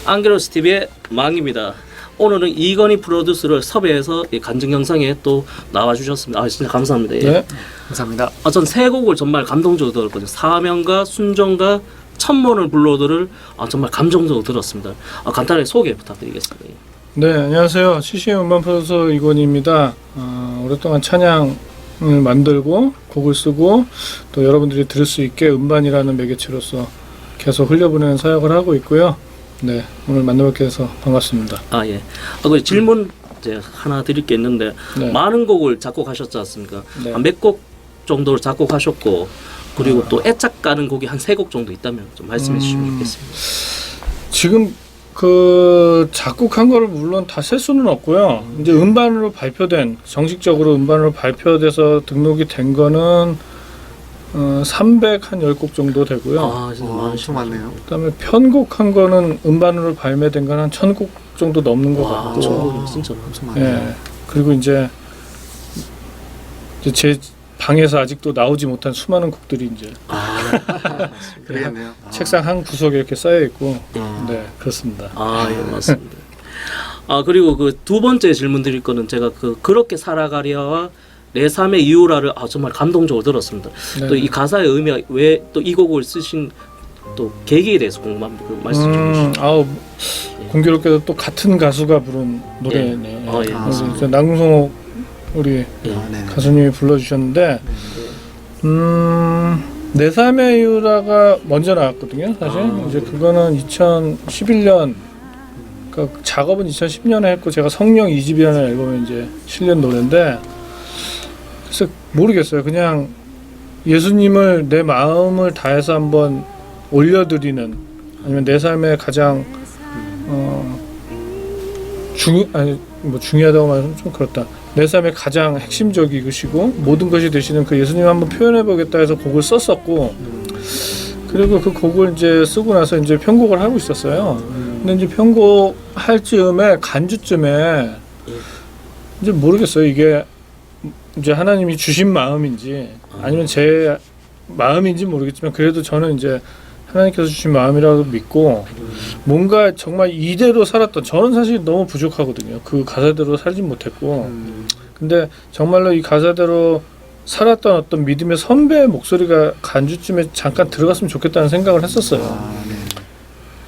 앙게로스 TV의 망입니다. 오늘은 이건희 프로듀서를 섭외해서 간증 영상에 또 나와주셨습니다. 진짜 감사합니다. 예. 네, 감사합니다. 전 세 곡을 정말 감동적으로 들었거든요. 사명과 순정과 천문을 불러들을 정말 감정적으로 들었습니다. 간단하게 소개 부탁드리겠습니다. 네, 안녕하세요. CCM 음반 프로듀서 이건희입니다. 오랫동안 찬양을 만들고 곡을 쓰고 또 여러분들이 들을 수 있게 음반이라는 매개체로서 계속 흘려보내는 사역을 하고 있고요. 네, 오늘 만나뵙게 돼서 반갑습니다. 예. 그 질문 이제 하나 드릴 게 있는데 네. 많은 곡을 작곡하셨지 않습니까? 네. 몇 곡 정도를 작곡하셨고 그리고 또 애착 가는 곡이 한 3곡 정도 있다면 좀 말씀해 주시면 좋겠습니다. 지금 그 작곡한 거를 물론 다 셀 수는 없고요. 이제 음반으로 발표된 정식적으로 음반으로 발표돼서 등록이 된 거는 310곡 정도 되고요. 진짜 엄청 많네요. 그다음에 편곡한 거는 음반으로 발매된 건 한 1000곡 정도 넘는 것 와, 같고. 저곡이 진짜 엄청 많네요. 예. 그리고 이제 제 방에서 아직도 나오지 못한 수많은 곡들이 이제 그러겠네요. 책상 한 구석에 이렇게 쌓여 있고. 아. 네, 그렇습니다. 예, 맞습니다. 그리고 그 두 번째 질문 드릴 거는 제가 그렇게 살아가랴와 내 삶의 이유라를 정말 감동적으로 들었습니다. 네. 또 이 가사의 의미가 왜 또 이 곡을 쓰신 또 계기에 대해서 궁금한 말씀 좀 주시죠. 공교롭게도 또 같은 가수가 부른 노래네요. 예. 그래서 남궁성옥 우리 네네. 가수님이 불러주셨는데 내 삶의 이유라가 먼저 나왔거든요. 사실 이제 그거는 2011년 그러니까 작업은 2010년에 했고 제가 성령 2집이라는 앨범에 이제 실린 노래인데 그래서 모르겠어요. 그냥 예수님을 내 마음을 다해서 한번 올려드리는 아니면 내 삶의 가장 중요하다고 말하면 좀 그렇다. 내 삶의 가장 핵심적이시고 모든 것이 되시는 그 예수님 한번 표현해보겠다 해서 곡을 썼었고 그리고 그 곡을 이제 쓰고 나서 이제 편곡을 하고 있었어요. 근데 이제 편곡할 즈음에 간주쯤에 이제 모르겠어요. 이게 이제 하나님이 주신 마음인지 아니면 제 마음인지 모르겠지만 그래도 저는 이제 하나님께서 주신 마음이라고 믿고 뭔가 정말 이대로 살았던 저는 사실 너무 부족하거든요. 그 가사대로 살지 못했고 근데 정말로 이 가사대로 살았던 어떤 믿음의 선배의 목소리가 간주쯤에 잠깐 들어갔으면 좋겠다는 생각을 했었어요.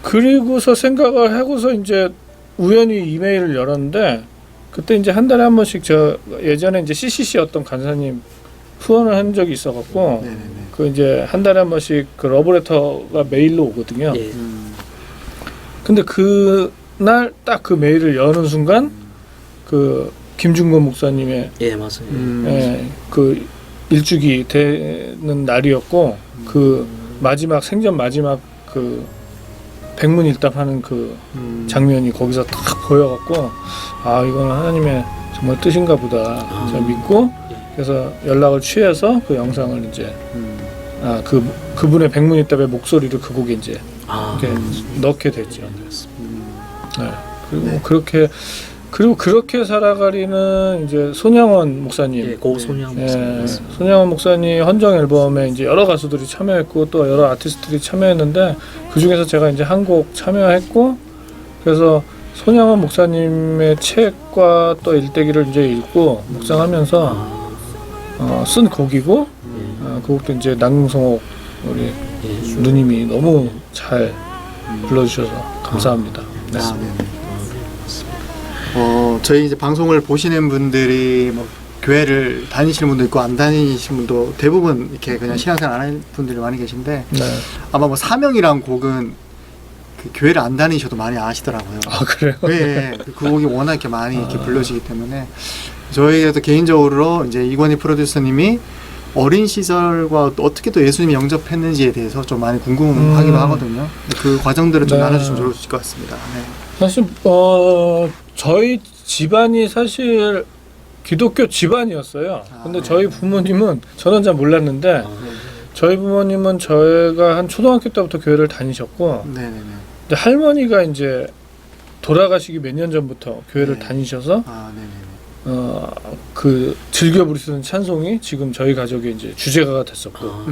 그리고서 생각을 하고서 이제 우연히 이메일을 열었는데 그때 이제 한 달에 한 번씩 저 예전에 이제 CCC 어떤 간사님 후원을 한 적이 있어갖고 그 이제 한 달에 한 번씩 그 러브레터가 메일로 오거든요. 근데 그날 딱 그 메일을 여는 순간 그 김중건 목사님의 맞아요. 그 일주기 되는 날이었고 그 마지막 생전 마지막 그 백문일답하는 그 장면이 거기서 딱 보여갖고 이건 하나님의 정말 뜻인가 보다 제가 믿고 그래서 연락을 취해서 그 영상을 이제 그분의 백문일답의 목소리를 그 곡에 이제 이렇게 넣게 됐죠. 네. 그리고 그렇게 살아가리는 이제 손양원 목사님, 고손양 목사님, 손양원 목사님 헌정 앨범에 이제 여러 가수들이 참여했고 또 여러 아티스트들이 참여했는데 그 중에서 제가 이제 한 곡 참여했고 그래서 손양원 목사님의 책과 또 일대기를 이제 읽고 묵상하면서 쓴 곡이고 그 곡도 이제 남궁성옥 우리 누님이 너무 잘 불러주셔서 감사합니다. 네. 저희 이제 방송을 보시는 분들이 뭐 교회를 다니시는 분도 있고 안 다니시는 분도 대부분 이렇게 그냥 신앙생활 안 하는 분들이 많이 계신데 아마 뭐 사명이란 곡은 그 교회를 안 다니셔도 많이 아시더라고요. 그래요? 네, 그 곡이 워낙 이렇게 많이 이렇게 불러지기 때문에 저희도 개인적으로 이제 이건희 프로듀서님이 어린 시절과 어떻게 또 예수님 영접했는지에 대해서 좀 많이 궁금하기도 하거든요. 그 과정들을 좀 나눠주시면 좋을 것 같습니다. 네. 사실 저희 집안이 사실 기독교 집안이었어요. 근데 저희 부모님은 저는 잘 몰랐는데 저희 부모님은 저희가 한 초등학교 때부터 교회를 다니셨고 근데 할머니가 이제 돌아가시기 몇 년 전부터 교회를 다니셔서 그 즐겨 부르시는 찬송이 지금 저희 가족의 이제 주제가가 됐었고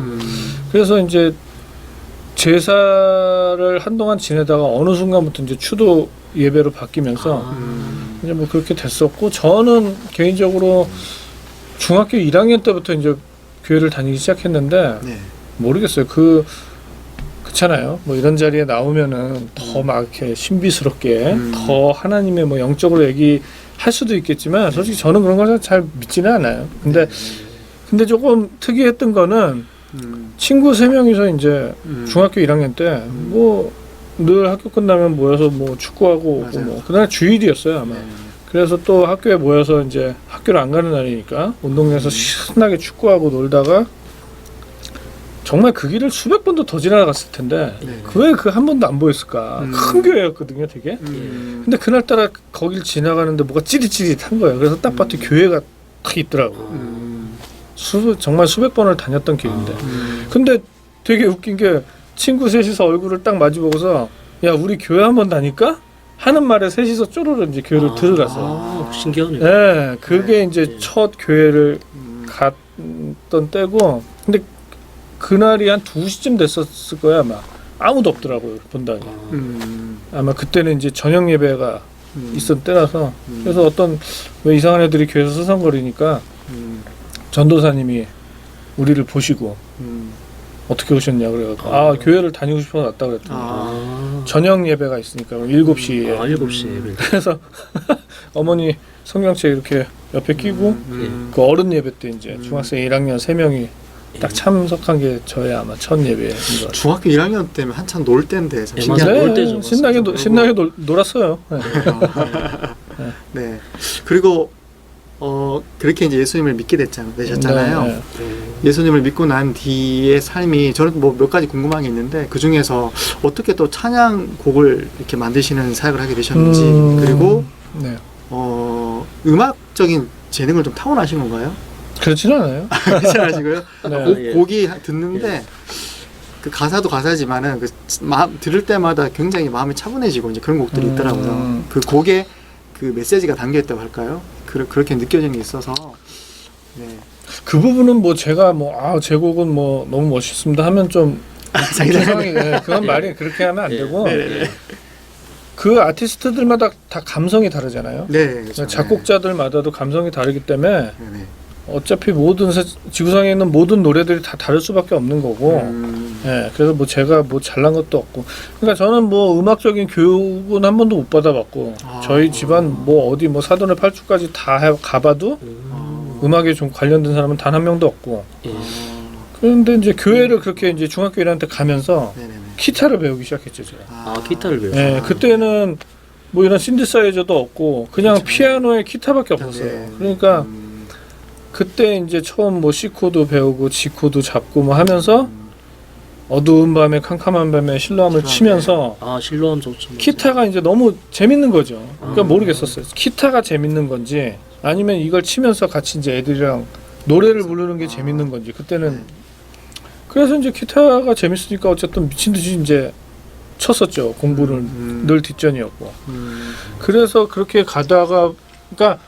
그래서 이제 제사를 한동안 지내다가 어느 순간부터 이제 추도 예배로 바뀌면서 이제 뭐 그렇게 됐었고, 저는 개인적으로 중학교 1학년 때부터 이제 교회를 다니기 시작했는데 네. 모르겠어요. 그렇잖아요. 뭐 이런 자리에 나오면은 더 막 이렇게 신비스럽게 더 하나님의 뭐 영적으로 얘기할 수도 있겠지만 솔직히 저는 그런 걸 잘 믿지는 않아요. 근데 조금 특이했던 거는 친구 3명이서 이제 중학교 1학년 때 뭐 늘 학교 끝나면 모여서 뭐 축구하고 오고, 뭐 그날 주일이었어요 아마. 그래서 또 학교에 모여서 이제 학교를 안 가는 날이니까 운동장에서 신나게 축구하고 놀다가 정말 그 길을 수백 번도 더 지나갔을 텐데 왜 그 한 번도 안 보였을까? 큰 교회였거든요, 되게. 근데 그날따라 거길 지나가는데 뭐가 찌릿찌릿한 거예요. 그래서 딱 봤더니 교회가 딱 있더라고. 정말 수백 번을 다녔던 길인데. 근데 되게 웃긴 게 친구 셋이서 얼굴을 딱 마주보고서 야, 우리 교회 한번 다닐까? 하는 말에 셋이서 쪼르르 이제 교회를 들어갔어요. 신기하네요. 네, 그게 이제 첫 교회를 갔던 때고, 근데 그날이 한 2시쯤 됐었을 거야 아마. 아무도 없더라고요, 본다니. 아마 그때는 이제 저녁 예배가 있었던 때라서. 그래서 어떤 왜 이상한 애들이 교회에서 서성거리니까 전도사님이 우리를 보시고 어떻게 오셨냐 그래가지고 교회를 다니고 싶어서 왔다 그랬더니 저녁 예배가 있으니까 7시에 7시에 그래서 어머니 성경책 이렇게 옆에 끼고 그 어른 예배 때 이제 중학생 1학년 3명이 딱 참석한 게 저의 아마 첫 예배인 것 같아요. 중학교 1학년 때면 한참 놀 때인데 참 네, 신기한 놀 때죠. 신나게 놀았어요. 네. 네. 그리고 그렇게 이제 예수님을 믿게 되셨잖아요. 네. 예수님을 믿고 난 뒤의 삶이 저는 뭐 몇 가지 궁금한 게 있는데 그 중에서 어떻게 또 찬양곡을 이렇게 만드시는 사역을 하게 되셨는지 그리고 네. 음악적인 재능을 좀 타고나신 건가요? 그렇지는 않아요. 그렇지 않으시고요. 네. 곡이 듣는데 그 가사도 가사지만은 그 들을 때마다 굉장히 마음이 차분해지고 이제 그런 곡들이 있더라고요. 그 곡에 그 메시지가 담겨 있다고 할까요? 그렇게 느껴지는 게 있어서. 네. 그 부분은 뭐 제가 뭐 제 곡은 뭐 너무 멋있습니다 하면 좀 이상하게 그건 말이 그렇게 하면 안 되고 그 아티스트들마다 다 감성이 다르잖아요. 네, 그렇죠. 작곡자들마다도 감성이 다르기 때문에 네. 어차피 지구상에 있는 모든 노래들이 다 다를 수밖에 없는 거고. 그래서 뭐 제가 뭐 잘난 것도 없고. 그러니까 저는 뭐 음악적인 교육은 한 번도 못 받아봤고 저희 집안 뭐 어디 뭐 사돈의 팔축까지 다 가봐도 음악에 좀 관련된 사람은 단 한 명도 없고. 그런데 이제 교회를 그렇게 이제 중학교 1학년 때 가면서 기타를 배우기 시작했죠, 제가. 기타를 배우고. 네, 그때는 뭐 이런 신디사이저도 없고 그냥 그렇죠. 피아노에 기타밖에 없었어요. 그러니까 그때 이제 처음 뭐 C 코드 배우고 G 코드 잡고 뭐 하면서 어두운 밤에 캄캄한 밤에 실로암을 치면서 실로암 좋죠. 기타가 이제 너무 재밌는 거죠. 그러니까 모르겠었어요. 기타가 재밌는 건지 아니면 이걸 치면서 같이 이제 애들이랑 노래를 부르는 게 재밌는 건지 그때는 그래서 이제 기타가 재밌으니까 어쨌든 미친 듯이 이제 쳤었죠. 공부는 늘 뒷전이었고. 그래서 그렇게 가다가 그러니까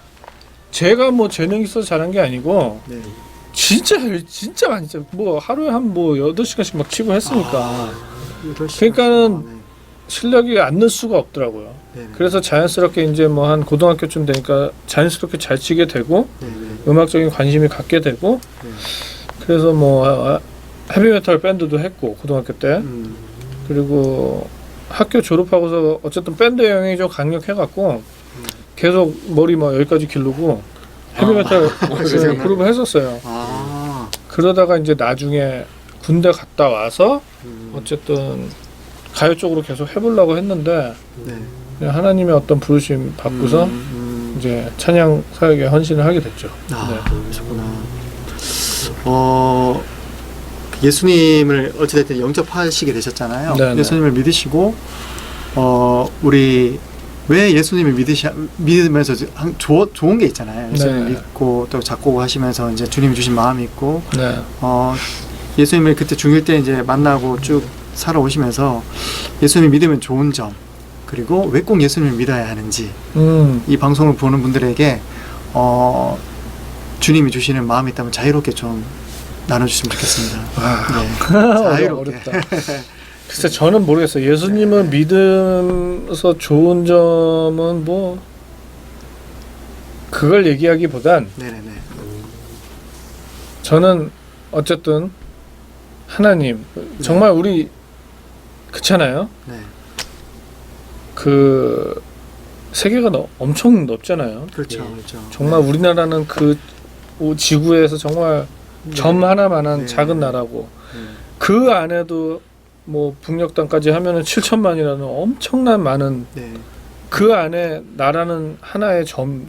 제가 뭐 재능 있어서 잘한 게 아니고 진짜 많이 뭐 하루에 한 뭐 8시간씩 막 치고 했으니까 그러니까는 실력이 안 늘 수가 없더라고요. 그래서 자연스럽게 이제 뭐 한 고등학교쯤 되니까 자연스럽게 잘 치게 되고 음악적인 관심이 갖게 되고 그래서 뭐 헤비메탈 밴드도 했고 고등학교 때 그리고 학교 졸업하고서 어쨌든 밴드 영향이 좀 강력해갖고 계속 머리 뭐 여기까지 기르고 헤비메탈 그룹을 했었어요. 그러다가 이제 나중에 군대 갔다 와서 어쨌든 가요 쪽으로 계속 해보려고 했는데 그냥 하나님의 어떤 부르심 받고서 이제 찬양 사역에 헌신을 하게 됐죠. 그러셨구나. 예수님을 어찌됐든 영접하시게 되셨잖아요. 네네. 예수님을 믿으시고 우리 왜 예수님을 믿으면서 좋은 게 있잖아요. 예수님을 믿고 또 작곡을 하시면서 이제 주님이 주신 마음이 있고 예수님을 그때 중1 때 이제 만나고 쭉 살아오시면서 예수님을 믿으면 좋은 점 그리고 왜 꼭 예수님을 믿어야 하는지 이 방송을 보는 분들에게 주님이 주시는 마음이 있다면 자유롭게 좀 나눠주시면 좋겠습니다. 자유롭게. 글쎄 저는 모르겠어요. 예수님을 믿으면서 좋은 점은 뭐 그걸 얘기하기보단 네네네. 저는 어쨌든 하나님 정말 우리 그렇잖아요. 네. 그 세계가 엄청 넓잖아요. 그렇죠. 예. 그렇죠. 정말 우리나라는 그 지구에서 정말 점 하나만한 네. 작은 나라고 네. 그 안에도 뭐 북녘땅까지 하면은 7천만이라는 엄청난 많은 네. 그 안에 나라는 하나의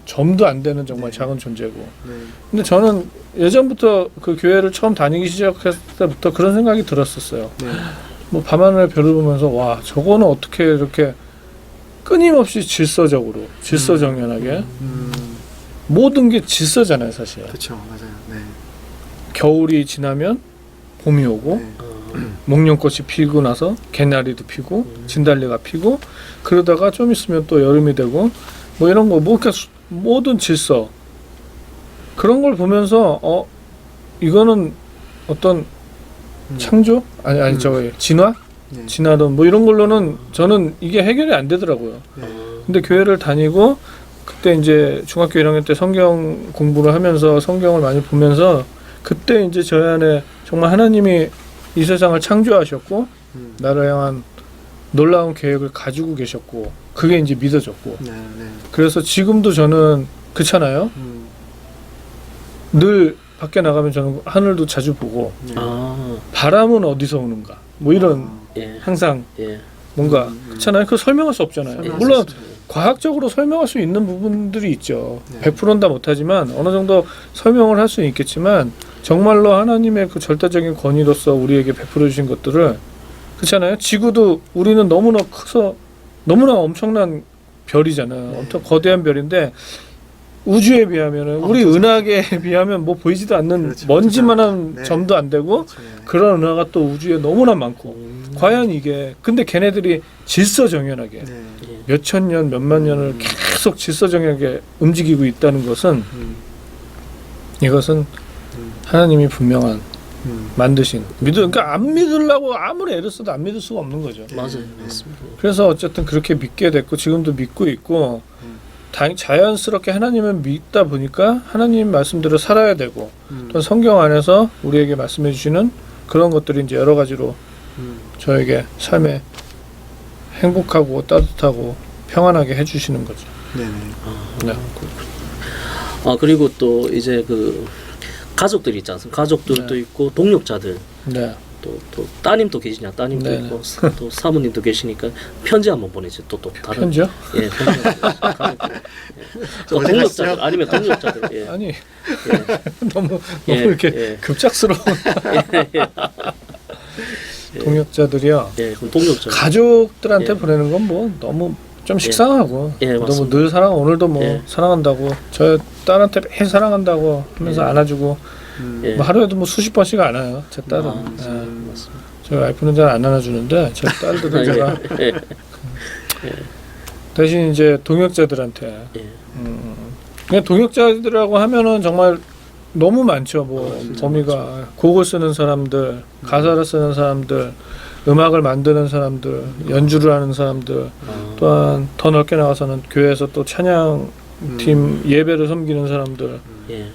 점도 안 되는 정말 네. 작은 존재고. 네. 근데 저는 예전부터 그 교회를 처음 다니기 시작했을 때부터 그런 생각이 들었었어요. 네. 뭐 밤하늘의 별을 보면서 와 저거는 어떻게 이렇게 끊임없이 질서정연하게 모든 게 질서잖아요 사실. 그렇죠. 맞아요. 네. 겨울이 지나면 봄이 오고 네. 목련꽃이 피고 나서 개나리도 피고 진달래가 피고 그러다가 좀 있으면 또 여름이 되고 뭐 이런 거 뭐 모든 질서 그런 걸 보면서 이거는 어떤 창조 아니 저거 진화 네. 진화론 뭐 이런 걸로는 저는 이게 해결이 안 되더라고요. 네. 근데 교회를 다니고 그때 이제 중학교 1학년 때 성경 공부를 하면서 성경을 많이 보면서 그때 이제 저희 안에 정말 하나님이 이 세상을 창조하셨고 나를 향한 놀라운 계획을 가지고 계셨고 그게 이제 믿어졌고 네. 네. 그래서 지금도 저는 그렇잖아요. 늘 밖에 나가면 저는 하늘도 자주 보고 네. 아, 바람은 어디서 오는가 뭐 이런 예, 항상 예. 뭔가 그렇잖아요. 그거 설명할 수 없잖아요. 설명할 물론 수 없죠. 과학적으로 설명할 수 있는 부분들이 있죠. 네. 100%는 다 못하지만 어느 정도 설명을 할 수는 있겠지만 정말로 하나님의 그 절대적인 권위로서 우리에게 베풀어 주신 것들을 그렇잖아요. 지구도 우리는 너무나 커서 너무나 엄청난 별이잖아요. 네. 엄청 거대한 별인데 우주에 비하면은 우리 은하계에 비하면 뭐 보이지도 않는 그렇죠. 먼지만한 네. 점도 안 되고 그렇죠. 네. 그런 은하가 또 우주에 너무나 많고 과연 이게 근데 걔네들이 질서정연하게 네. 몇천 년, 몇만 년을 계속 질서정연하게 움직이고 있다는 것은 이것은 하나님이 분명한 만드신 그러니까 안 믿으려고 아무리 애를 써도 안 믿을 수가 없는 거죠. 맞아요, 맞습니다. 그래서 어쨌든 그렇게 믿게 됐고 지금도 믿고 있고 자연스럽게 하나님을 믿다 보니까 하나님 말씀대로 살아야 되고 또 성경 안에서 우리에게 말씀해 주시는 그런 것들이 이제 여러 가지로 저에게 삶에 행복하고 따뜻하고 평안하게 해주시는 거죠. 네네. 네. 아, 그리고 또 이제 그 가족들이 있지 않습니까? 가족들도 네. 있고 동력자들 네. 또 따님도 계시냐? 따님도 네. 있고 또 사모님도 계시니까 편지 한번 보내죠. 또 다른 편지요? 예, 편지. 원래 동력자들 가시죠? 아니면 동력자들. 예. 아니 예. 너무 예, 이렇게 예. 급작스러운 동역자들이요. 예, 그럼 동력자. 가족들한테 예. 보내는 건 뭐 너무 좀 식상하고 예, 너무 맞습니다. 늘 사랑 오늘도 뭐 예. 사랑한다고 저 딸한테 매일 사랑한다고 하면서 예. 안아주고 예. 뭐 하루에도 뭐 수십 번씩 안아요. 제 딸은. 아, 예. 맞습니다. 저희 와이프는 잘 안 안아주는데 제 딸들은 제가 예. 대신 이제 동역자들한테 예. 그냥 동역자들이라고 하면은 정말 너무 많죠. 뭐 범위가 곡을 쓰는 사람들, 가사를 쓰는 사람들, 음악을 만드는 사람들, 연주를 하는 사람들, 또한 더 넓게 나가서는 교회에서 또 찬양팀 예배를 섬기는 사람들, 예.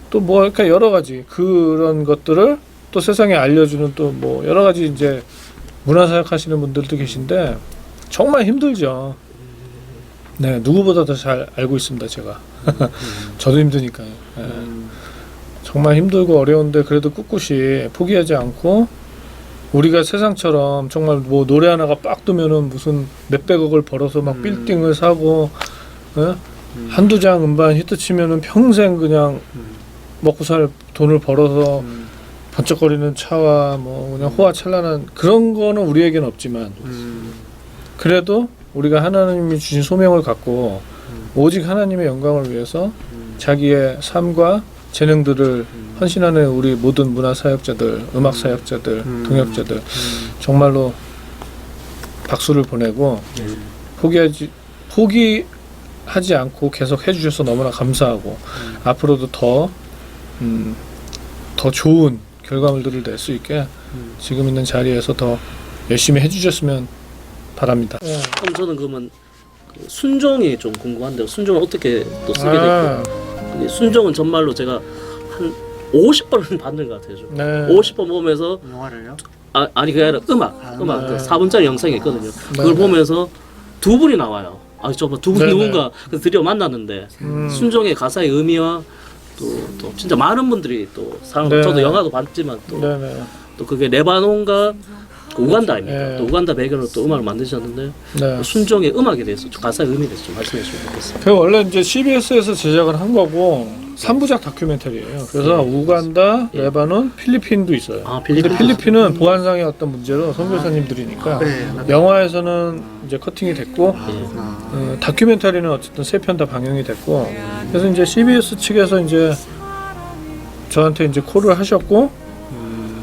또 뭐 그러니까 여러 가지 그런 것들을 또 세상에 알려주는 또 뭐 여러 가지 이제 문화사역 하시는 분들도 계신데 정말 힘들죠. 네, 누구보다 더 잘 알고 있습니다, 제가. 저도 힘드니까요. 예. 정말 힘들고 어려운데 그래도 꿋꿋이 포기하지 않고 우리가 세상처럼 정말 뭐 노래 하나가 빡 뜨면은 무슨 몇백억을 벌어서 막 빌딩을 사고 예? 한두 장 음반 히트 치면은 평생 그냥 먹고 살 돈을 벌어서 번쩍거리는 차와 뭐 그냥 호화찬란한 그런 거는 우리에겐 없지만 그래도 우리가 하나님이 주신 소명을 갖고 오직 하나님의 영광을 위해서 자기의 삶과 재능들을 헌신하는 우리 모든 문화 사역자들, 음악 사역자들, 동역자들 정말로 박수를 보내고 포기하지 않고 계속 해주셔서 너무나 감사하고 앞으로도 더 좋은 결과물들을 낼 수 있게 지금 있는 자리에서 더 열심히 해주셨으면 바랍니다. 그럼 저는 그러면 그 순종이 좀 궁금한데요. 순종을 어떻게 또 쓰게 아, 됐고 순종은 정말로 제가 한 50번은 받는 것 같아요. 좀. 네. 50번 보면서 영화를요? 아니 그게 아니라 음악 네. 그 4분짜리 영상이 있거든요. 그걸 네. 보면서 두 분이 나와요. 두 분 네, 누군가 그래서 드디어 만났는데 순종의 가사의 의미와 또 진짜 많은 분들이 또 사랑을 네. 저도 영화도 봤지만 또 네네. 그게 레바논과 그 우간다입니다. 네. 또 우간다 배경으로 또 음악을 만드셨는데 네. 순종의 음악에 대해서 가사의 의미에 대해서 좀 말씀해 주시면 좋겠습니다. 그 원래 이제 CBS에서 제작을 한 거고 3부작 다큐멘터리예요. 그래서 우간다, 레바논, 필리핀도 있어요. 아, 근데 필리핀. 필리핀은 보안상의 어떤 문제로 선교사님들이니까 네. 영화에서는 이제 커팅이 됐고 아, 다큐멘터리는 어쨌든 3편 다 방영이 됐고 그래서 이제 CBS 측에서 이제 저한테 이제 콜을 하셨고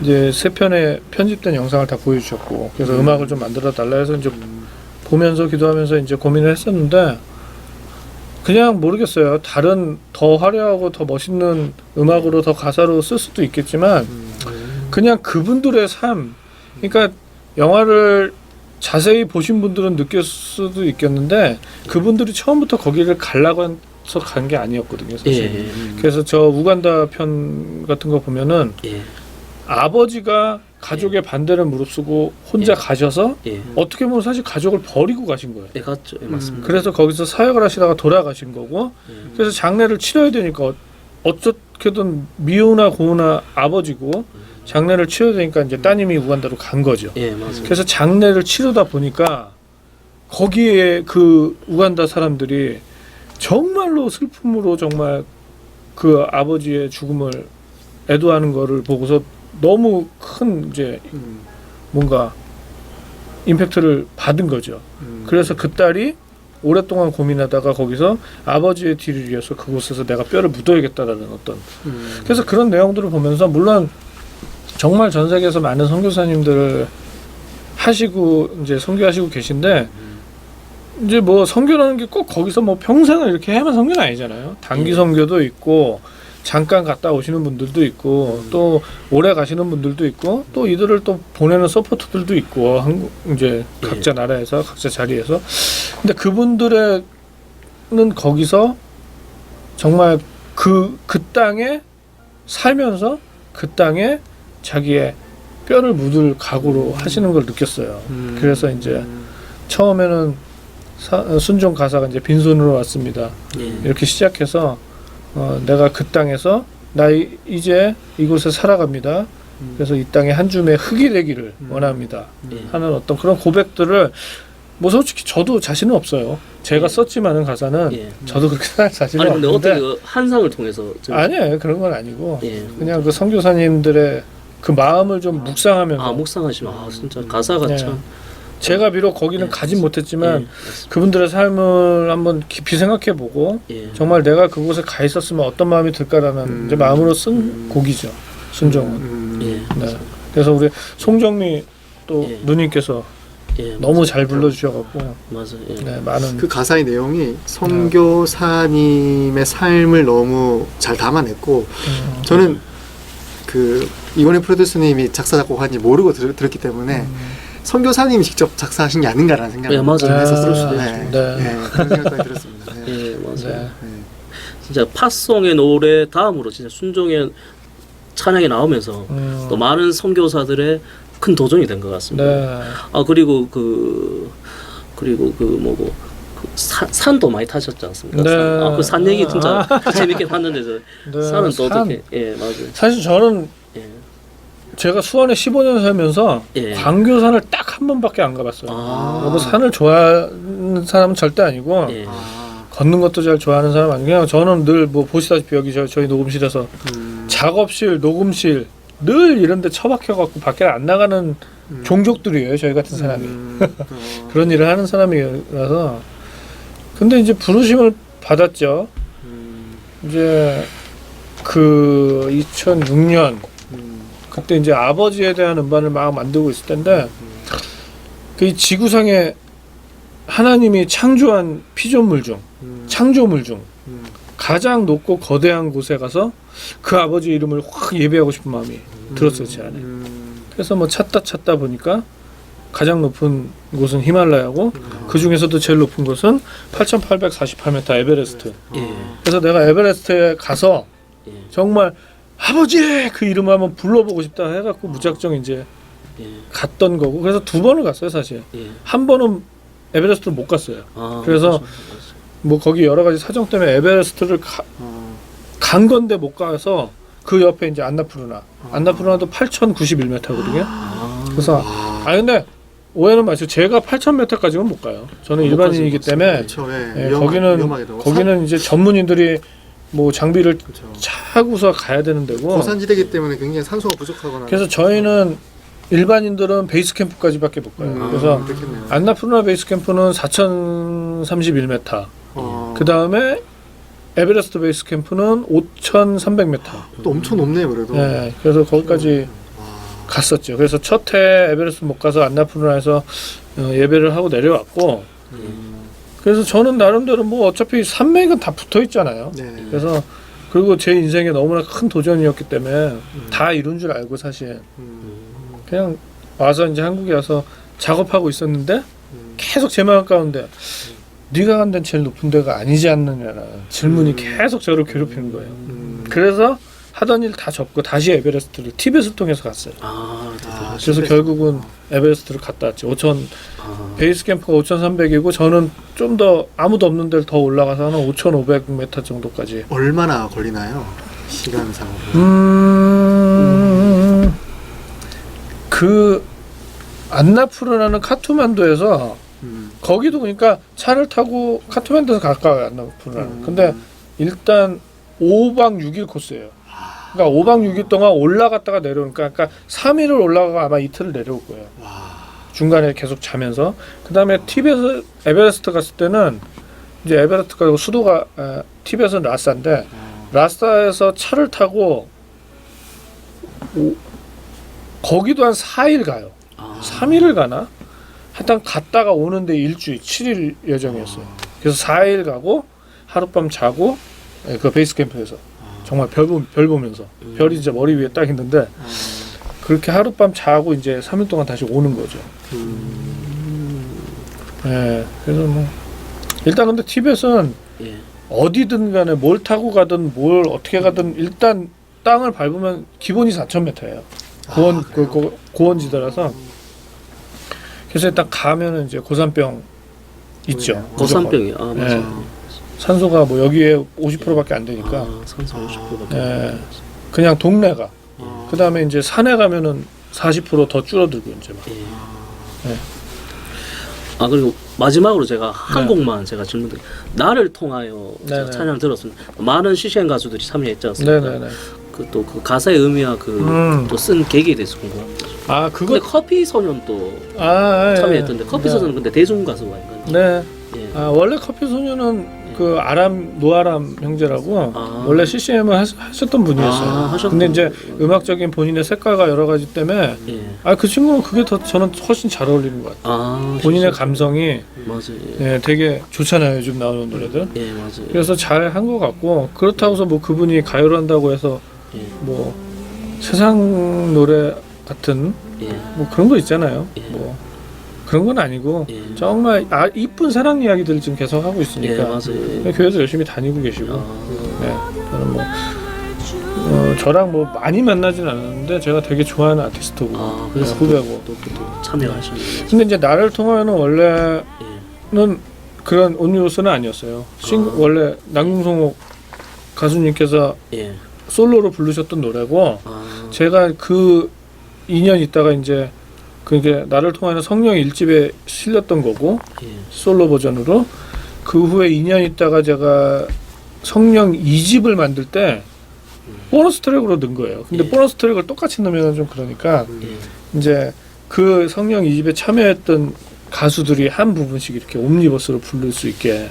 이제 3편의 편집된 영상을 다 보여주셨고 그래서 음악을 좀 만들어 달라 해서 이제 보면서 기도하면서 이제 고민을 했었는데 그냥 모르겠어요. 다른 더 화려하고 더 멋있는 음악으로 더 가사로 쓸 수도 있겠지만 그냥 그분들의 삶 그러니까 영화를 자세히 보신 분들은 느낄 수도 있겠는데 그분들이 처음부터 거기를 가려고 해서 간 게 아니었거든요 사실. 예. 그래서 저 우간다 편 같은 거 보면은 예. 아버지가 가족의 반대를 무릅쓰고 혼자 예. 가셔서 예. 어떻게 보면 사실 가족을 버리고 가신 거예요. 예, 갔죠. 예, 맞습니다. 그래서 거기서 사역을 하시다가 돌아가신 거고 예. 그래서 장례를 치러야 되니까 어떻게든 미우나 고우나 아버지고 장례를 치러야 되니까 이제 따님이 우간다로 간 거죠. 예, 맞습니다. 그래서 장례를 치르다 보니까 거기에 그 우간다 사람들이 정말로 슬픔으로 정말 그 아버지의 죽음을 애도하는 거를 보고서 너무 큰 이제 뭔가 임팩트를 받은 거죠. 그래서 그 딸이 오랫동안 고민하다가 거기서 아버지의 뒤를 이어서 그곳에서 내가 뼈를 묻어야겠다라는 어떤 그래서 그런 내용들을 보면서 물론 정말 전 세계에서 많은 선교사님들을 하시고 이제 선교하시고 계신데 이제 뭐 선교라는 게 꼭 거기서 뭐 평생을 이렇게 해야만 선교는 아니잖아요. 단기 선교도 있고 잠깐 갔다 오시는 분들도 있고 또 오래 가시는 분들도 있고 또 이들을 또 보내는 서포트들도 있고 한국 이제 각자 나라에서 각자 자리에서 근데 그분들은 거기서 정말 그 땅에 살면서 그 땅에 자기의 뼈를 묻을 각오로 하시는 걸 느꼈어요. 그래서 이제 처음에는 순종 가사가 이제 빈손으로 왔습니다. 예. 이렇게 시작해서 내가 그 땅에서 나 이제 이곳에 살아갑니다. 그래서 이 땅에 한 줌의 흙이 되기를 원합니다. 예. 하는 어떤 그런 고백들을 뭐 솔직히 저도 자신은 없어요. 제가 썼지만은 가사는 예. 저도 그렇게 살 자신은 아니 근데 없는데 어떻게 그 한상을 통해서 아니에요. 그런 건 아니고 예. 그냥 그 선교사님들의 그 마음을 좀 묵상하면서 아 묵상하시면 진짜 가사가 예. 참 제가 비록 거기는 예, 가진 못했지만 예, 맞습니다. 그분들의 삶을 한번 깊이 생각해보고 예. 정말 내가 그곳에 가 있었으면 어떤 마음이 들까라는 이제 마음으로 쓴 곡이죠. 순종은. 예. 네. 그래서 우리 송정미 또 예. 누님께서 예. 너무 잘 불러주셔갖고 맞아요. 예. 네, 많은 그 가사의 내용이 선교사님의 삶을 너무 잘 담아냈고 저는 그 이건희 프로듀서님이 작사 작곡한지 모르고 들었기 때문에 선교사님이 직접 작사하신 게 아닌가라는 생각을 예, 맞아요. 좀 했었어요. 그럴 수도 네. 있죠. 네. 네, 그런 생각까지 들었습니다. 네. 예, 맞아요. 네. 네. 진짜 팟송의 노래 다음으로 진짜 순종의 찬양이 나오면서 또 많은 선교사들의 큰 도전이 된 것 같습니다. 네. 그리고 그 뭐고 그 산도 많이 타셨지 않습니까? 네. 그 산 얘기 진짜 재밌게 봤는데 네, 산은 또 산. 어떻게? 예, 맞아요. 사실 저는 예. 제가 수원에 15년 살면서 예. 광교산을 딱 한 번밖에 안 가봤어요. 뭐 산을 좋아하는 사람은 절대 아니고 예. 걷는 것도 잘 좋아하는 사람 아니고 그냥 저는 늘 뭐 보시다시피 여기 저희 녹음실에서 작업실, 녹음실 늘 이런 데 처박혀 갖고 밖에 안 나가는 종족들이에요. 저희 같은 사람이. 그런 일을 하는 사람이라서 근데 이제 부르심을 받았죠. 이제 그 2006년 그때 이제 아버지에 대한 음반을 막 만들고 있을 텐데 그 지구상에 하나님이 창조한 피조물 중 창조물 중 가장 높고 거대한 곳에 가서 그 아버지 이름을 확 예배하고 싶은 마음이 들었어요 제 안에. 그래서 뭐 찾다 보니까 가장 높은 곳은 히말라야고 그 중에서도 제일 높은 곳은 8,848m 에베레스트. 예. 그래서 내가 에베레스트에 가서 예. 정말 아버지 그 이름을 한번 불러보고 싶다 해갖고 무작정 이제 예. 갔던 거고 그래서 2번을 갔어요 사실. 예. 한 번은 에베레스트를 못 갔어요. 아, 그래서 뭐 거기 여러 가지 사정 때문에 에베레스트를 간 건데 못 가서 그 옆에 이제 안나푸르나도 8,091m거든요. 그래서 근데 오해는 마시고 제가 8,000m까지는 못 가요. 저는 일반인이기 때문에 그렇죠. 예. 예, 거기는 이제 전문인들이 뭐 장비를 그렇죠. 차고서 가야 되는 데고. 고산지대이기 때문에 굉장히 산소가 부족하거나. 그래서 저희는 일반인들은 베이스 캠프까지밖에 못 가요. 그래서 그렇겠네요. 안나푸르나 베이스 캠프는 4,031m. 그 다음에 에베레스트 베이스 캠프는 5,300m. 또 엄청 높네요, 그래도. 네, 그래서 거기까지 갔었죠. 그래서 첫 해 에베레스트 못 가서 안나푸르나에서 예배를 하고 내려왔고. 그래서 저는 나름대로 뭐 어차피 산맥은 다 붙어 있잖아요. 네. 그래서 그리고 제 인생에 너무나 큰 도전이었기 때문에 다 이룬 줄 알고 사실 그냥 와서 이제 한국에 와서 작업하고 있었는데 계속 제 마음 가운데 네가 간 데는 제일 높은 데가 아니지 않느냐라는 질문이 계속 저를 괴롭히는 거예요. 그래서 하던 일 다 접고 다시 에베레스트를 티벳을 통해서 갔어요. 그래서 결국은 에베레스트를 갔다 왔죠. 베이스 캠프가 5,300이고 저는 좀 더 아무도 없는 데를 더 올라가서 한 5,500m 정도까지. 얼마나 걸리나요? 시간상으로. 그 안나푸르나는 카투만두에서 거기도 그러니까 차를 타고 카투만두에서 가까워요. 안나푸르나는. 근데 일단 5박 6일 코스예요. 그러니까 5박 6일 동안 올라갔다가 내려오니까 그러니까 3일을 올라가고 아마 이틀을 내려올 거예요. 중간에 계속 자면서 그다음에 티벳 에베레스트 갔을 때는 이제 에베레스트가 수도가 티벳은 라사인데 라사에서 차를 타고 거기도 한 4일 가요. 3일을 가나? 하여튼 갔다가 오는데 일주일 7일 예정이었어요. 그래서 4일 가고 하룻밤 자고 그 베이스 캠프에서 정말 별 보면서 별이 이제 머리 위에 딱 있는데 그렇게 하룻밤 자고 이제 3일 동안 다시 오는 거죠. 네, 그래서 뭐 일단 근데 티벳은 예. 어디든 간에 뭘 타고 가든 뭘 어떻게 가든 일단 땅을 밟으면 기본이 4,000m예요. 고원지대라서 그래서 일단 가면은 이제 고산병 있죠. 고산병이 맞아요. 네. 산소가 뭐 여기에 50%밖에 안 되니까 산소 50%밖에. 네. 그냥 동네가 그 다음에 이제 산에 가면은 40% 더 줄어들고 이제 막. 네. 그리고 마지막으로 제가 한 곡만 제가 질문드릴게요. 나를 통하여 제가 찬양 들었습니다. 많은 CCN 가수들이 참여했지 않습니까? 네네네. 그 가사의 의미와 또 쓴 계기에 대해서 궁금합니다. 그거 근데 커피 소년 또 참여했던데 커피 소년은 근데 대중 가수가 아닌가요? 네. 예. 원래 커피 소년은 그 노아람 형제라고 원래 CCM을 하셨던 분이었어요. 근데 이제 음악적인 본인의 색깔과 여러 가지 때문에 그 친구는 그게 더 저는 훨씬 잘 어울리는 것 같아요. 본인의 감성이 맞아요. 예, 되게 좋잖아요. 요즘 나오는 노래들. 예, 맞아요. 그래서 잘 한 것 같고 그렇다고서 뭐 그분이 가요를 한다고 해서 뭐 세상 노래 같은 뭐 그런 거 있잖아요. 뭐 그런 건 아니고 정말 이쁜 사랑 이야기들을 지금 계속 하고 있으니까 맞아요. 교회도 열심히 다니고 계시고 네, 저는 뭐 저랑 뭐 많이 만나진 않았는데 제가 되게 좋아하는 아티스트고 그래서 후배고 또 참여하시는. 근데 이제 나를 통하여는 원래는 그런 온리로스는 아니었어요. 원래 남궁성옥 가수님께서 솔로로 부르셨던 노래고 제가 그 2년 있다가 이제 그게 나를 통하는 성령 1집에 실렸던 거고 솔로 버전으로 그 후에 2년 있다가 제가 성령 2집을 만들 때 보너스 트랙으로 넣은 거예요. 근데 보너스 트랙을 똑같이 넣으면 좀 그러니까 이제 그 성령 2집에 참여했던 가수들이 한 부분씩 이렇게 옴니버스로 부를 수 있게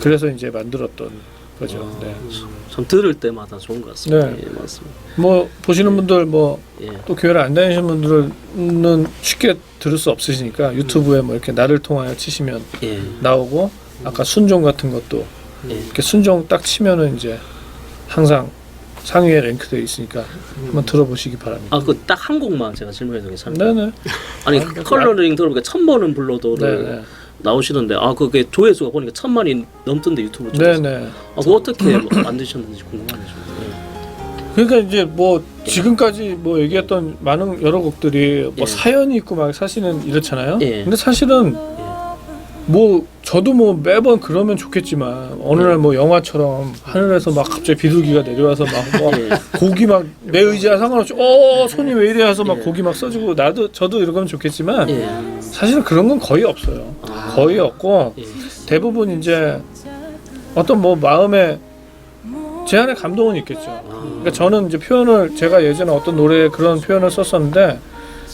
그래서 이제 만들었던 거죠. 네. 참 들을 때마다 좋은 것 같습니다. 네. 맞습니다. 뭐 보시는 분들 뭐 또 교회를 안 다니시는 분들은 쉽게 들을 수 없으시니까 유튜브에 뭐 이렇게 나를 통하여 치시면 나오고 아까 순종 같은 것도 이렇게 순종 딱 치면은 이제 항상 상위에 랭크되어 있으니까 한번 들어보시기 바랍니다. 아 그 딱 한 곡만 제가 질문해도 괜찮나요? 네네. 아니 컬러링 들어보니까 1000번은 불러도를 네네. 나오시던데 아 그게 조회수가 보니까 1000만이 넘던데 유튜브 쪽에서. 네네. 아 그거 어떻게 만드셨는지 궁금하네요. 그러니까 이제 뭐 지금까지 뭐 얘기했던 많은 여러 곡들이 뭐 예. 사연이 있고 막 사실은 이렇잖아요. 예. 근데 사실은 뭐 저도 뭐 매번 그러면 좋겠지만 어느 날 뭐 영화처럼 하늘에서 막 갑자기 비둘기가 내려와서 막 뭐 예. 곡이 막 내 의지와 상관없이 손이 왜 이래 해서 막 예. 곡이 막 써주고 저도 이러면 좋겠지만 예. 사실은 그런 건 거의 없어요. 아. 거의 없고 예. 대부분 이제 어떤 뭐 마음에 제 안에 감동은 있겠죠. 그러니까 저는 이제 표현을 제가 예전에 어떤 노래에 그런 표현을 썼었는데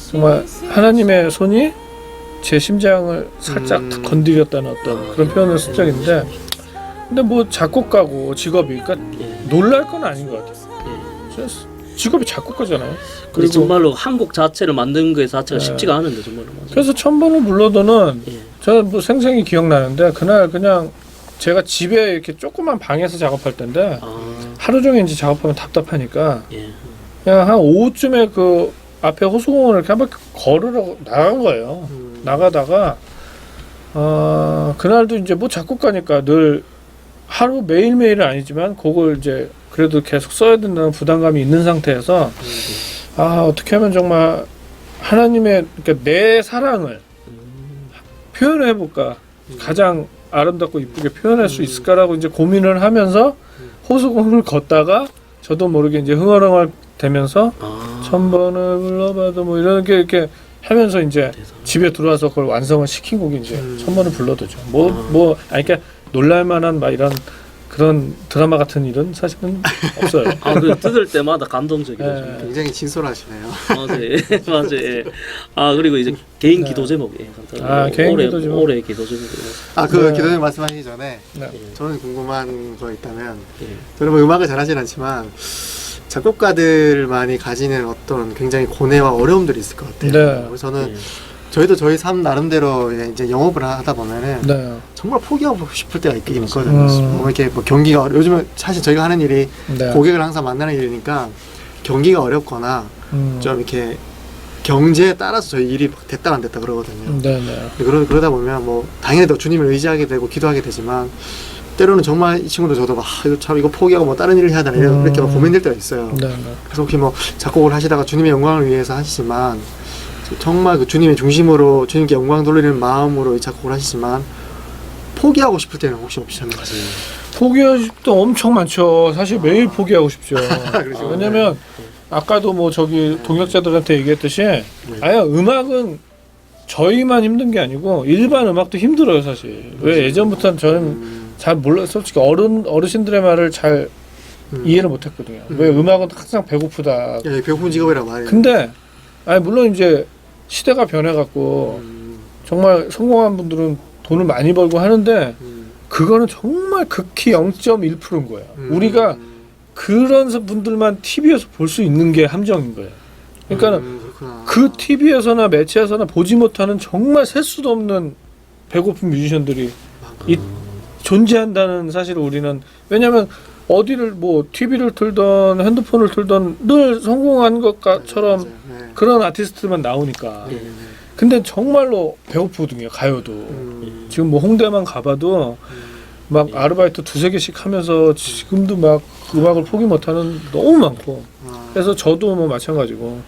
정말 하나님의 손이 제 심장을 살짝 탁 건드렸다는 어떤 그런 표현을 쓴 적이 있는데 근데 뭐 작곡가고 직업이 그러니까 예. 놀랄 건 아닌 것 같아요. 예. 직업이 작곡가잖아요. 근데 그리고 정말로 한 곡 자체를 만드는 게 자체가 네. 쉽지가 않은데 정말로 맞아요. 그래서 1000번을 불러도는 예. 저는 뭐 생생히 기억나는데 그날 그냥 제가 집에 이렇게 조그만 방에서 작업할 때인데 아. 하루 종일 이제 작업하면 답답하니까 예. 그냥 한 오후쯤에 그 앞에 호수공원을 이렇게 한 바퀴 걸으러 나간 거예요. 나가다가 그날도 이제 뭐 작곡가니까 늘 하루 매일매일은 아니지만 곡을 이제 그래도 계속 써야 된다는 부담감이 있는 상태에서 어떻게 하면 정말 하나님의 그러니까 내 사랑을 표현을 해볼까 가장 아름답고 이쁘게 표현할 수 있을까라고 이제 고민을 하면서 호수공원을 걷다가 저도 모르게 이제 흥얼흥얼 되면서 아. 1000번을 불러봐도 뭐 이렇게 하면서 이제 대단하다. 집에 들어와서 그걸 완성을 시킨 곡이 이제 1000번을 불러도죠. 아. 그러니까 놀랄만한 막 이런 그런 드라마 같은 일은 사실은 없어요. 아, 그 들을 때마다 감동적이죠. 네. 정말. 굉장히 진솔하시네요. 맞아요. 예, 맞아요. 예. 아 그리고 이제 개인 네. 기도 제목. 예, 간단하게. 개인 올해, 기도 제목. 올해 기도 제목. 그 네. 기도님 말씀하시기 전에 네. 저는 궁금한 거 있다면 예. 저는 뭐 음악을 잘하진 않지만 작곡가들만이 가지는 어떤 굉장히 고뇌와 어려움들이 있을 것 같아요. 네. 그래서 저는 예. 저희도 저희 삶 나름대로 이제 영업을 하다 보면은 네. 정말 포기하고 싶을 때가 있긴 있거든요. 음. 뭐 이렇게 뭐 경기가 요즘은 사실 저희가 하는 일이 네. 고객을 항상 만나는 일이니까 경기가 어렵거나 좀 이렇게 경제에 따라서 저희 일이 됐다 안 됐다 그러거든요. 네네. 그러다 보면 뭐 당연히 또 주님을 의지하게 되고 기도하게 되지만 때로는 정말 이 친구도 저도 막 이거 포기하고 뭐 다른 일을 해야 되나 이렇게 막 고민될 때가 있어요. 네네. 그래서 혹시 뭐 작곡을 하시다가 주님의 영광을 위해서 하시지만 정말 그 주님의 중심으로 주님께 영광 돌리는 마음으로 이 작곡을 하시지만 포기하고 싶을 때는 혹시 없으셨나요? 포기할 때 엄청 많죠. 사실 매일 포기하고 싶죠. 그러시구나. 왜냐면 아까도 뭐 저기 동역자들한테 얘기했듯이 아예 음악은 저희만 힘든 게 아니고 일반 음악도 힘들어요 사실. 왜 예전부터는 저는 잘 몰라 솔직히 어르신들의 말을 잘 이해를 못했거든요. 왜 음악은 항상 배고프다. 예, 배고픈 직업이라 말이에요. 근데 물론 이제 시대가 변해갖고 정말 성공한 분들은 돈을 많이 벌고 하는데 그거는 정말 극히 0.1%인 거예요. 우리가 그런 분들만 TV에서 볼 수 있는 게 함정인 거예요. 그러니까 그렇구나. 그 TV에서나 매체에서나 보지 못하는 정말 셀 수도 없는 배고픈 뮤지션들이 존재한다는 사실을 우리는 왜냐하면 어디를 뭐 TV를 틀던 핸드폰을 틀던 늘 성공한 것처럼 맞아요. 네. 그런 아티스트만 나오니까. 예. 근데 정말로 배고프거든요 가요도. 지금 뭐 홍대만 가봐도 막 아르바이트 2-3개씩 하면서 지금도 막 음악을 포기 못하는 너무 많고. 그래서 저도 뭐 마찬가지고.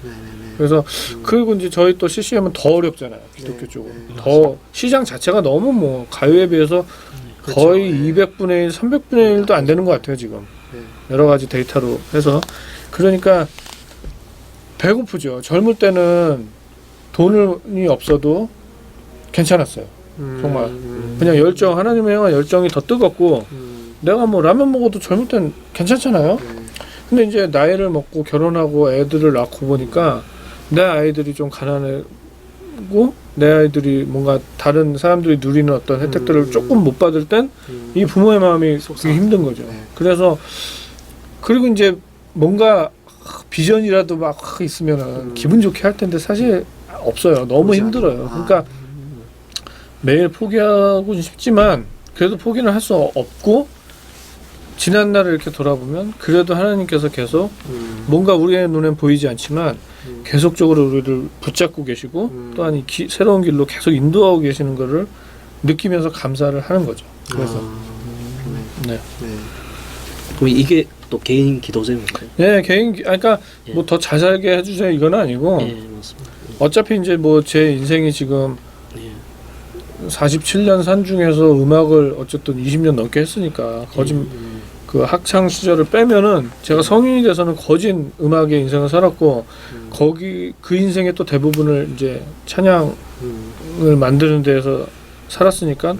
그래서 그리고 이제 저희 또 CCM은 더 어렵잖아요 기독교 쪽은. 더 시장 자체가 너무 뭐 가요에 비해서 거의 200분의 1, 300분의 1도 안 되는 것 같아요 지금. 여러 가지 데이터로 해서. 그러니까 배고프죠. 젊을 때는 돈이 없어도 괜찮았어요. 정말 그냥 열정 하나님의 향한 열정이 더 뜨겁고 내가 뭐 라면 먹어도 젊을 땐 괜찮잖아요. 근데 이제 나이를 먹고 결혼하고 애들을 낳고 보니까 내 아이들이 좀 가난하고 내 아이들이 뭔가 다른 사람들이 누리는 어떤 혜택들을 조금 못 받을 땐 이 부모의 마음이 되게 힘든 거죠. 그래서 그리고 이제 뭔가 비전이라도 막 있으면은 기분 좋게 할 텐데 사실 없어요. 너무 힘들어요. 그러니까 매일 포기하고 싶지만 그래도 포기는 할 수 없고 지난 날을 이렇게 돌아보면 그래도 하나님께서 계속 뭔가 우리의 눈엔 보이지 않지만 계속적으로 우리를 붙잡고 계시고 또한 이 새로운 길로 계속 인도하고 계시는 것을 느끼면서 감사를 하는 거죠. 그래서 네. 그럼 이게 또 개인 기도 제목이에요. 예, 그러니까 예. 뭐 더 잘 살게 해주세요 이건 아니고 예, 맞습니다. 어차피 이제 뭐 제 인생이 지금 예. 47년 산 중에서 음악을 어쨌든 20년 넘게 했으니까 거진 그 학창 시절을 빼면은 제가 성인이 돼서는 거진 음악의 인생을 살았고 거기 그 인생의 또 대부분을 이제 찬양을 만드는 데에서 살았으니까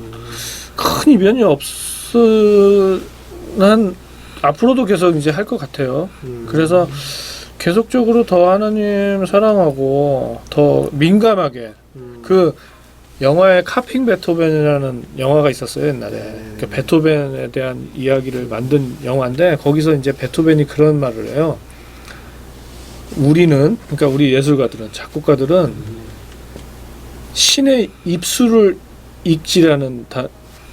큰 이변이 난 앞으로도 계속 이제 할 것 같아요. 그래서 계속적으로 더 하나님 사랑하고 더 민감하게 그 영화에 카핑 베토벤이라는 영화가 있었어요 옛날에. 그 베토벤에 대한 이야기를 만든 영화인데 거기서 이제 베토벤이 그런 말을 해요. 우리는 그러니까 우리 예술가들은 작곡가들은 신의 입술을 읽지라는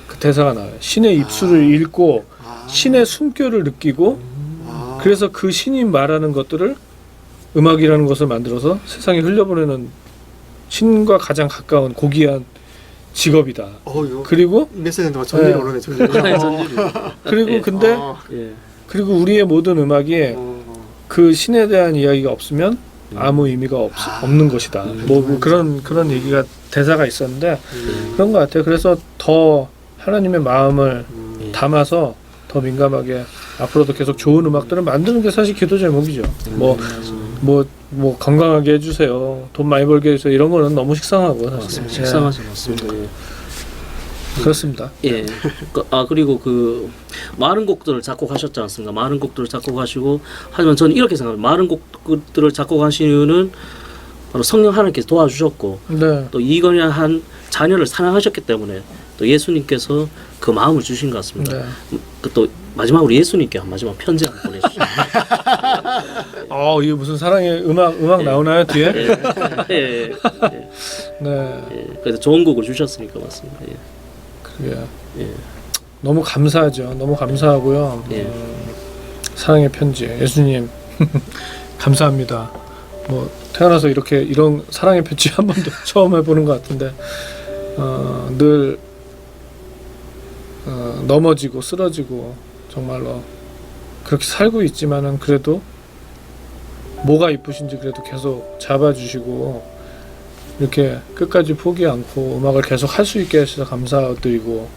그 대사가 나와요. 신의 입술을 읽고 신의 숨결을 느끼고 그래서 그 신이 말하는 것들을 음악이라는 것을 만들어서 세상에 흘려보내는 신과 가장 가까운 고귀한 직업이다. 그리고 메시지는 막 전율이 오르네 전율이. 그리고 예. 근데 예. 그리고 우리의 모든 음악이 그 신에 대한 이야기가 없으면 아무 의미가 없는 것이다. 뭐 그런 얘기가 대사가 있었는데 그런 것 같아요. 그래서 더 하나님의 마음을 담아서 더 민감하게 앞으로도 계속 좋은 음악들을 만드는 게 사실 기도 제목이죠. 뭐 건강하게 해주세요. 돈 많이 벌게 해주세요. 이런 거는 너무 식상하고 사실. 식상하죠, 맞습니다. 예. 그렇습니다. 예. 그리고 그 많은 곡들을 작곡하셨지 않습니까? 많은 곡들을 작곡하시고 하지만 저는 이렇게 생각합니다. 많은 곡들을 작곡하신 이유는 바로 성령 하나님께서 도와주셨고 네. 또 이건희 한 자녀를 사랑하셨기 때문에 또 예수님께서 그 마음을 주신 것 같습니다. 네. 또 마지막으로 예수님께 마지막 편지 한번 보내주시죠. 이게 무슨 사랑의 음악 나오나요 뒤에? 예. 네. 예. 그래서 좋은 곡을 주셨으니까 맞습니다. 예. 그래요. 예. 너무 감사하죠. 너무 감사하고요. 예. 사랑의 편지 예수님 감사합니다. 뭐 태어나서 이런 사랑의 편지 한 번도 처음 해보는 것 같은데 늘 넘어지고 쓰러지고 정말로 그렇게 살고 있지만은 그래도 뭐가 이쁘신지 그래도 계속 잡아주시고 이렇게 끝까지 포기 않고 음악을 계속 할 수 있게 해주셔서 감사드리고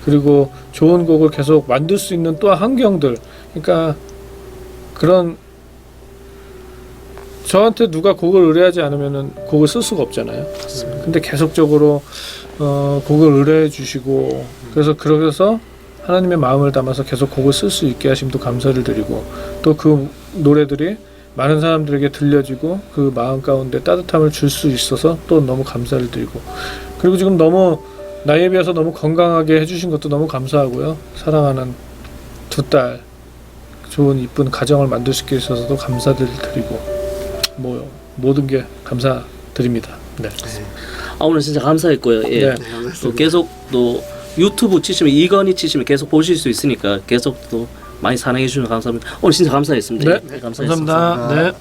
그리고 좋은 곡을 계속 만들 수 있는 또 환경들 그러니까 그런 저한테 누가 곡을 의뢰하지 않으면은 곡을 쓸 수가 없잖아요. 근데 계속적으로 곡을 의뢰해 주시고 그래서 하나님의 마음을 담아서 계속 곡을 쓸 수 있게 하심도 감사를 드리고 또 그 노래들이 많은 사람들에게 들려지고 그 마음 가운데 따뜻함을 줄 수 있어서 또 너무 감사를 드리고 그리고 지금 너무 나이에 비해서 너무 건강하게 해주신 것도 너무 감사하고요. 사랑하는 두 딸 좋은 이쁜 가정을 만들 수 있게 해주셔서도 감사를 드리고 뭐 모든 게 감사드립니다. 네. 오늘 진짜 감사했고요. 예. 네. 또 계속 또 유튜브 치시면 이건희 치시면 계속 보실 수 있으니까 계속 또 많이 사랑해 주시면 감사합니다. 오늘 진짜 감사했습니다. 네. 예, 감사했습니다. 감사합니다. 네. 네.